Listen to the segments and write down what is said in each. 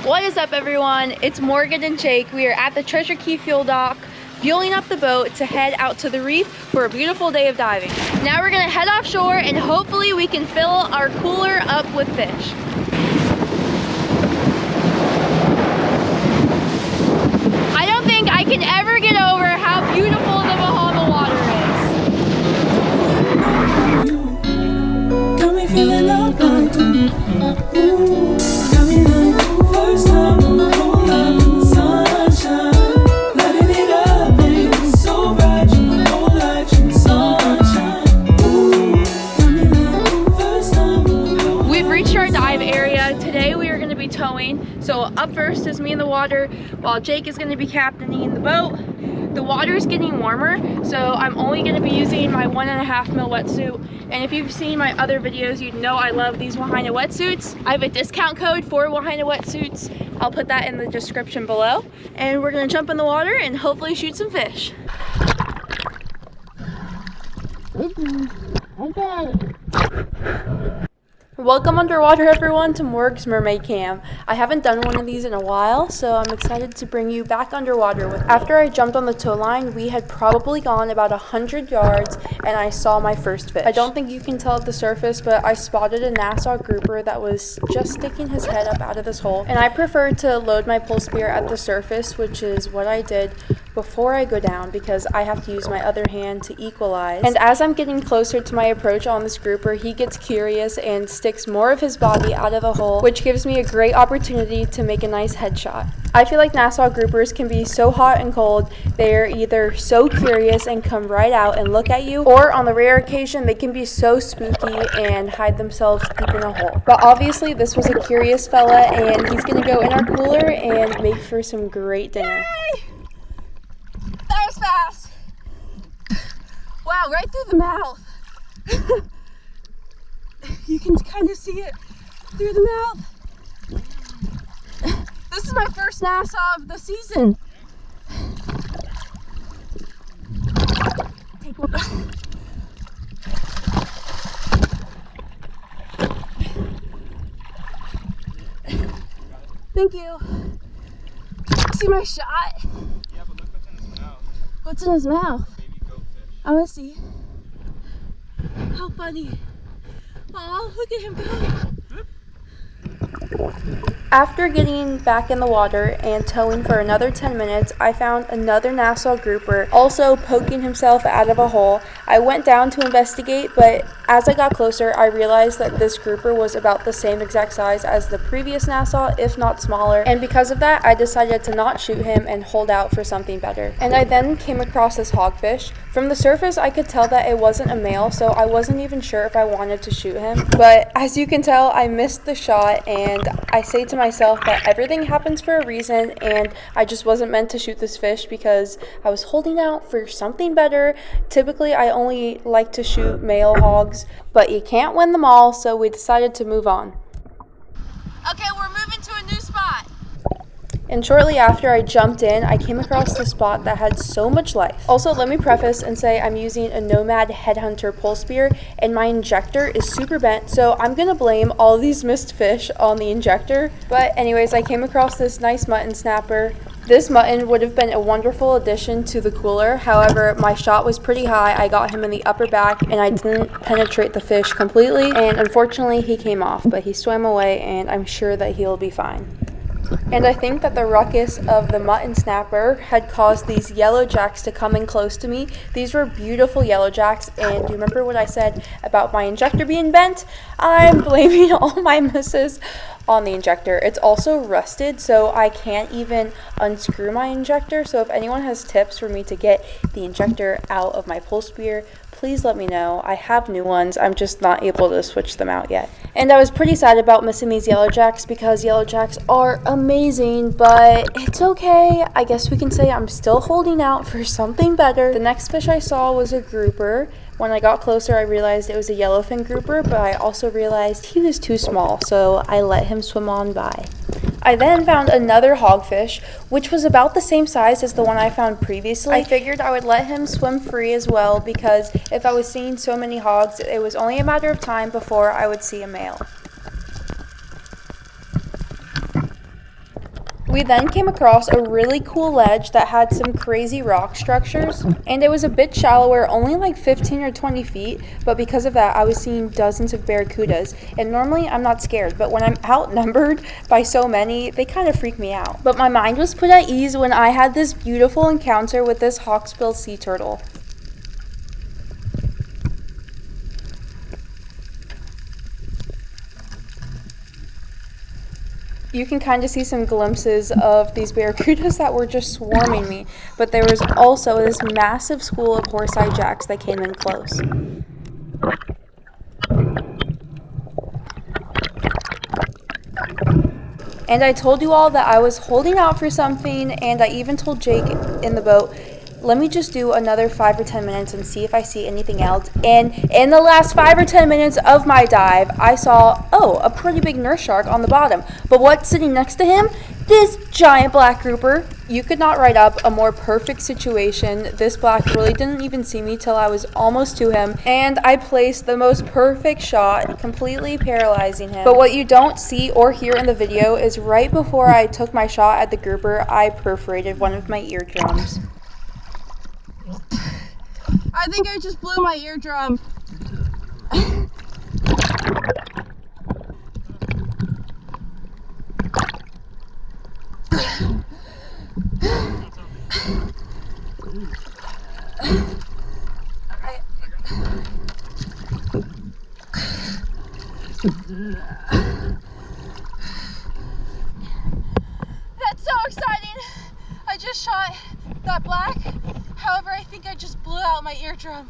What is up, everyone? It's Morgan and Jake. We are at the Treasure Key fuel dock, fueling up the boat to head out to the reef for a beautiful day of diving. Now we're gonna head offshore and hopefully we can fill our cooler up with fish. I don't think I can ever get over how beautiful the Bahama water is. Got me feeling up like ooh, got me like first time in my whole life in the sunshine, letting it up, baby, so bright, my whole life in the sunshine. Ooh, got me like first time in my whole life. We've reached our dive area. Today we are going to be towing. So up first is me in the water, while Jake is going to be captaining the boat. The water is getting warmer, so I'm only going to be using my 1.5 mil wetsuit. And if you've seen my other videos, you know I love these Waihana wetsuits. I have a discount code for Waihana wetsuits. I'll put that in the description below. And we're going to jump in the water and hopefully shoot some fish. Welcome underwater, everyone, to Morg's Mermaid Cam. I haven't done one of these in a while, so I'm excited to bring you back underwater with me. After I jumped on the tow line, we had probably gone about 100 yards and I saw my first fish. I don't think you can tell at the surface, but I spotted a Nassau grouper that was just sticking his head up out of this hole. And I prefer to load my pole spear at the surface, which is what I did before I go down because I have to use my other hand to equalize. And as I'm getting closer to my approach on this grouper, he gets curious and sticks more of his body out of the hole, which gives me a great opportunity to make a nice headshot. I feel like Nassau groupers can be so hot and cold. They're either so curious and come right out and look at you, or on the rare occasion they can be so spooky and hide themselves deep in a hole. But obviously this was a curious fella and he's gonna go in our cooler and make for some great dinner. Yay! That was fast. Wow, right through the mouth. You can kind of see it through the mouth. This is my first Nassau of the season. Take one. Thank you. See my shot? Yeah, but look what's in his mouth. What's in his mouth? Baby goatfish. I want to see. How funny. Oh, look at him go. After getting back in the water and towing for another 10 minutes, I found another Nassau grouper also poking himself out of a hole. I went down to investigate, but as I got closer, I realized that this grouper was about the same exact size as the previous Nassau, if not smaller. And because of that, I decided to not shoot him and hold out for something better. And I then came across this hogfish. From the surface, I could tell that it wasn't a male, so I wasn't even sure if I wanted to shoot him. But as you can tell, I missed the shot, and I say to myself that everything happens for a reason, and I just wasn't meant to shoot this fish because I was holding out for something better. Typically, I only like to shoot male hogs, but you can't win them all, so we decided to move on. Okay, we're moving to a new spot. And shortly after I jumped in, I came across the spot that had so much life. Also, let me preface and say I'm using a Nomad Headhunter pole spear, and my injector is super bent, so I'm gonna blame all these missed fish on the injector. But anyways, I came across this nice mutton snapper. This mutton would have been a wonderful addition to the cooler. However, my shot was pretty high. I got him in the upper back and I didn't penetrate the fish completely. And unfortunately, he came off, but he swam away and I'm sure that he'll be fine. And I think that the ruckus of the mutton snapper had caused these yellow jacks to come in close to me. These were beautiful yellow jacks, and do you remember what I said about my injector being bent? I'm blaming all my misses on the injector. It's also rusted, so I can't even unscrew my injector. So if anyone has tips for me to get the injector out of my pole spear, please let me know. I have new ones, I'm just not able to switch them out yet. And I was pretty sad about missing these yellow jacks because yellow jacks are amazing, but it's okay. I guess we can say I'm still holding out for something better. The next fish I saw was a grouper. When I got closer, I realized it was a yellowfin grouper, but I also realized he was too small, so I let him swim on by. I then found another hogfish, which was about the same size as the one I found previously. I figured I would let him swim free as well because if I was seeing so many hogs, it was only a matter of time before I would see a male. We then came across a really cool ledge that had some crazy rock structures, and it was a bit shallower, only like 15 or 20 feet, but because of that I was seeing dozens of barracudas, and normally I'm not scared, but when I'm outnumbered by so many, they kind of freak me out. But my mind was put at ease when I had this beautiful encounter with this hawksbill sea turtle. You can kind of see some glimpses of these barracudas that were just swarming me, but there was also this massive school of horse-eye jacks that came in close. And I told you all that I was holding out for something, and I even told Jake in the boat, let me just do another 5 or 10 minutes and see if I see anything else. And in the last 5 or 10 minutes of my dive, I saw, a pretty big nurse shark on the bottom. But what's sitting next to him? This giant black grouper. You could not write up a more perfect situation. This black really didn't even see me till I was almost to him, and I placed the most perfect shot, completely paralyzing him. But what you don't see or hear in the video is right before I took my shot at the grouper, I perforated one of my eardrums. I think I just blew my eardrum. That's so exciting. I just shot that black. However, I think I just blew out my eardrum.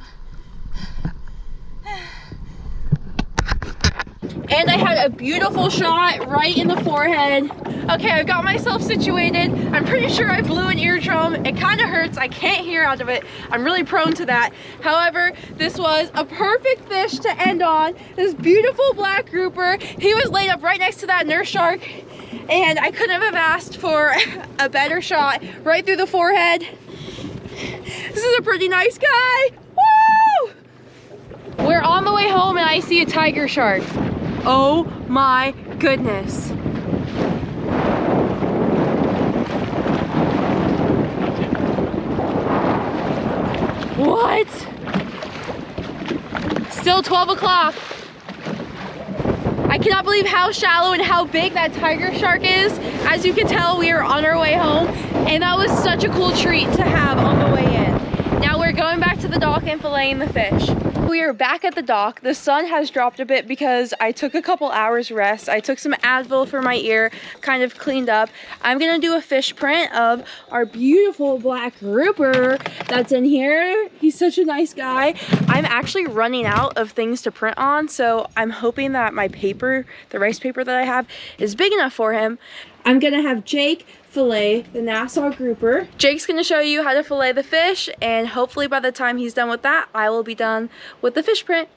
And I had a beautiful shot right in the forehead. Okay, I've got myself situated. I'm pretty sure I blew an eardrum. It kind of hurts. I can't hear out of it. I'm really prone to that. However, this was a perfect fish to end on. This beautiful black grouper. He was laid up right next to that nurse shark, and I couldn't have asked for a better shot right through the forehead. This is a pretty nice guy. Woo! We're on the way home and I see a tiger shark. Oh my goodness. What? Still 12 o'clock. I cannot believe how shallow and how big that tiger shark is. As you can tell, we are on our way home, and that was such a cool treat to have on the way in. Now we're going back to the dock and filleting the fish. We are back at the dock. The sun has dropped a bit because I took a couple hours rest. I took some Advil for my ear, kind of cleaned up. I'm gonna do a fish print of our beautiful black grouper that's in here. He's such a nice guy. I'm actually running out of things to print on, so I'm hoping that my paper, the rice paper that I have, is big enough for him. I'm gonna have Jake fillet the Nassau grouper. Jake's gonna show you how to fillet the fish, and hopefully by the time he's done with that, I will be done with the fish print.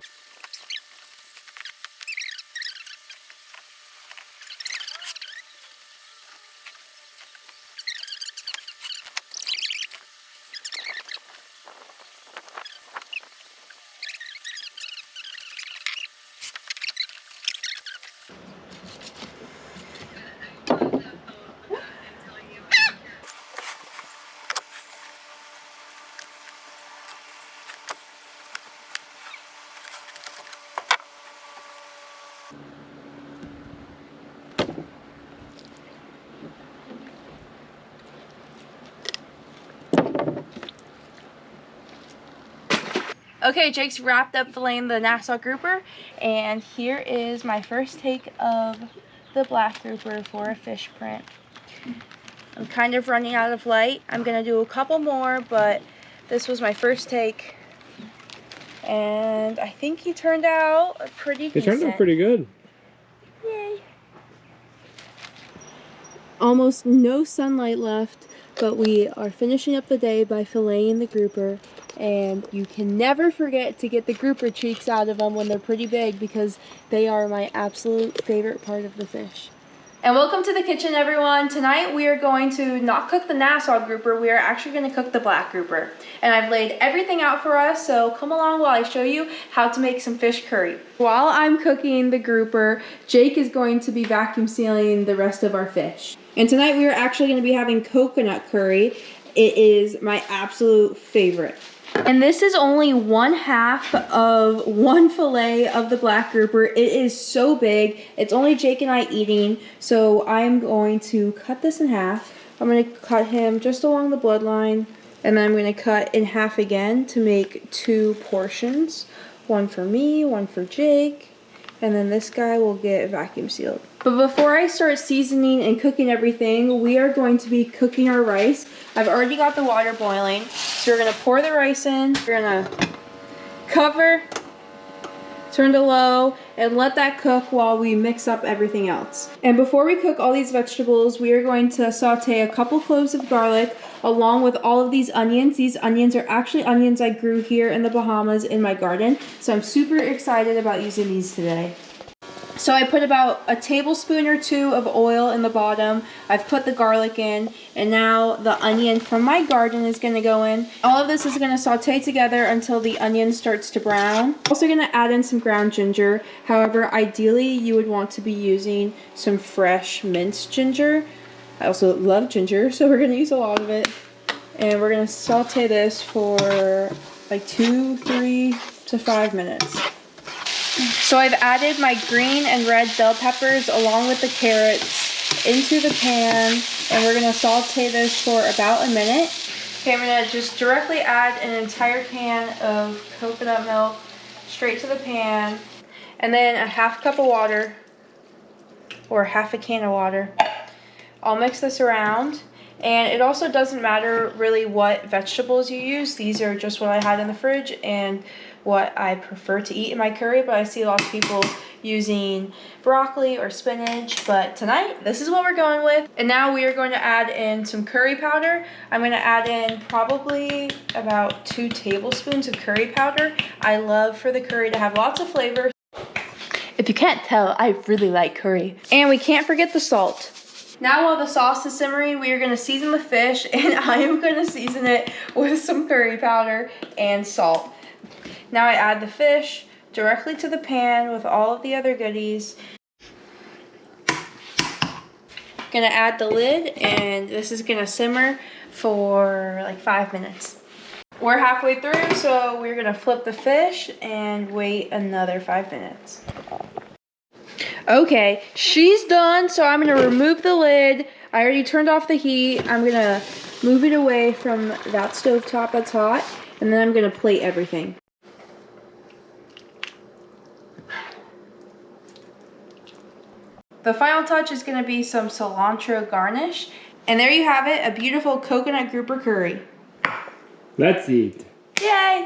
Okay, Jake's wrapped up filleting the Nassau grouper, and here is my first take of the black grouper for a fish print. I'm kind of running out of light. I'm gonna do a couple more, but this was my first take, and I think he turned out pretty decent. It turned out pretty good. Yay. Almost no sunlight left, but we are finishing up the day by filleting the grouper. And you can never forget to get the grouper cheeks out of them when they're pretty big, because they are my absolute favorite part of the fish. And welcome to the kitchen, everyone. Tonight we are going to not cook the Nassau grouper, we are actually going to cook the black grouper. And I've laid everything out for us, so come along while I show you how to make some fish curry. While I'm cooking the grouper, Jake is going to be vacuum sealing the rest of our fish. And tonight we are actually going to be having coconut curry. It is my absolute favorite. And this is only 1/2 of one fillet of the black grouper. It is so big. It's only Jake and I eating, so I'm going to cut this in half. I'm going to cut him just along the bloodline, and then I'm going to cut in half again to make 2 portions. One for me, one for Jake, and then this guy will get vacuum sealed. But before I start seasoning and cooking everything, we are going to be cooking our rice. I've already got the water boiling, so we're gonna pour the rice in. We're gonna cover, turn to low, and let that cook while we mix up everything else. And before we cook all these vegetables, we are going to saute a couple cloves of garlic along with all of these onions. These onions are actually onions I grew here in the Bahamas in my garden, so I'm super excited about using these today. So I put about a tablespoon or 2 of oil in the bottom. I've put the garlic in, and now the onion from my garden is going to go in. All of this is going to saute together until the onion starts to brown. Also going to add in some ground ginger. However, ideally you would want to be using some fresh minced ginger. I also love ginger, so we're going to use a lot of it. And we're going to saute this for like 2, 3 to 5 minutes. So I've added my green and red bell peppers along with the carrots into the pan, and we're going to saute this for about a minute. Okay, I'm going to just directly add an entire can of coconut milk straight to the pan, and then a 1/2 cup of water, or 1/2 can of water. I'll mix this around, and it also doesn't matter really what vegetables you use. These are just what I had in the fridge and what I prefer to eat in my curry, but I see a lot of people using broccoli or spinach, but tonight this is what we're going with. And now we are going to add in some curry powder. I'm going to add in probably about 2 tablespoons of curry powder. I love for the curry to have lots of flavor. If you can't tell, I really like curry. And we can't forget the salt. Now while the sauce is simmering, we are going to season the fish, and I am going to season it with some curry powder and salt. Now I add the fish directly to the pan with all of the other goodies. Gonna add the lid, and this is gonna simmer for like 5 minutes. We're halfway through, so we're gonna flip the fish and wait another 5 minutes. Okay, she's done, so I'm gonna remove the lid. I already turned off the heat. I'm gonna move it away from that stovetop that's hot, and then I'm gonna plate everything. The final touch is going to be some cilantro garnish. And there you have it, a beautiful coconut grouper curry. Let's eat.